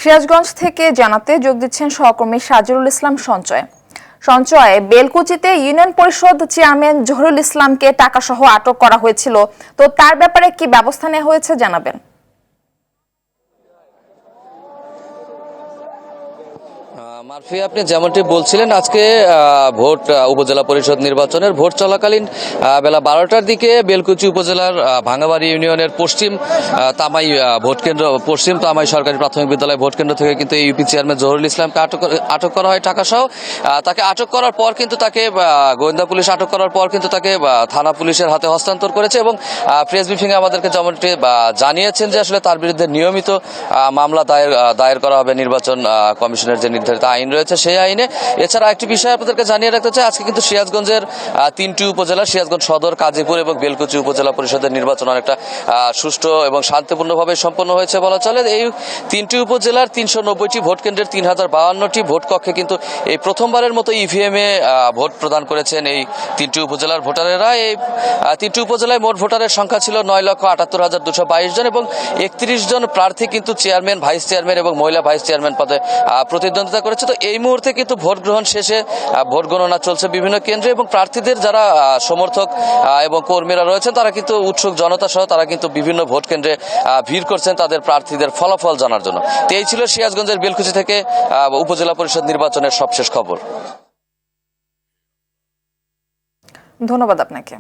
সিরাজগঞ্জ থেকে জানাতে যোগ দিচ্ছেন সহকর্মী সাজিরুল ইসলাম সঞ্চয়। বেলকুচিতে ইউনিয়ন পরিষদ চেয়ারম্যান জহুরুল ইসলামকে টাকাসহ আটক করা হয়েছিল, তো তার ব্যাপারে কি ব্যবস্থা নেওয়া হয়েছে জানাবেন। মারফি, আপনি যেমনটি বলছিলেন, আজকে ভোট উপজেলা পরিষদ নির্বাচনের ভোট চলাকালীন বেলা 12টার দিকে বেলকুচি উপজেলার ভাঙ্গাবাড়ি ইউনিয়নের পশ্চিম তামাই ভোটকেন্দ্র, পশ্চিম তামাই সরকারি প্রাথমিক বিদ্যালয় ভোটকেন্দ্র থেকে কিন্তু ইউপি চেয়ারম্যান জহুরুল ইসলামকে আটক করা হয় টাকাসহ। তাকে আটক করার পর কিন্তু তাকে গোয়েন্দা পুলিশ আটক করার পর কিন্তু তাকে থানা পুলিশের হাতে হস্তান্তর করেছে এবং প্রেস ব্রিফিংয়ে আমাদেরকে যেমনটি জানিয়েছেন যে আসলে তার বিরুদ্ধে নিয়মিত মামলা দায়ের করা হবে নির্বাচন কমিশনের যে নির্ধারিত আইন রয়েছে সেই আইনে। এছাড়া একটি বিষয় আপনাদেরকে জানিয়ে রাখতে চাই, আজকে কিন্তু সিরাজগঞ্জের 3টি উপজেলা, সিরাজগঞ্জ সদর, কাজীপুর এবং বেলকুচি উপজেলা পরিষদের নির্বাচন অনেকটা সুষ্ঠু এবং শান্তিপূর্ণভাবে সম্পন্ন হয়েছে বলা চলে। এই 3টি উপজেলার 390টি ভোট কেন্দ্রের 3052টি ভোট কক্ষে কিন্তু এই প্রথমবারের মতো ইভিএমে ভোট প্রদান করেছেন এই 3টি উপজেলার ভোটারেরা। এই 3টি উপজেলায় মোট ভোটারের সংখ্যা ছিল 9,78,222 জন এবং 31 জন প্রার্থী কিন্তু চেয়ারম্যান, ভাইস চেয়ারম্যান এবং মহিলা ভাইস চেয়ারম্যান পদে প্রতিদ্বন্দ্বিতা করেছে। তো এই মুহূর্তে কিন্তু ভোট গ্রহণ শেষে ভোট গণনা চলছে বিভিন্ন কেন্দ্রে এবং প্রার্থীদের যারা সমর্থক এবং কর্মীরা রয়েছেন তারা কিন্তু উৎসুক জনতা সহ তারা কিন্তু বিভিন্ন ভোট কেন্দ্রে ভিড় করছেন তাদের প্রার্থীদের ফলাফল জানার জন্য। তো এই ছিল সিরাজগঞ্জের বেলকুচি থেকে উপজেলা পরিষদ নির্বাচনের সবশেষ খবর। ধন্যবাদ আপনাকে।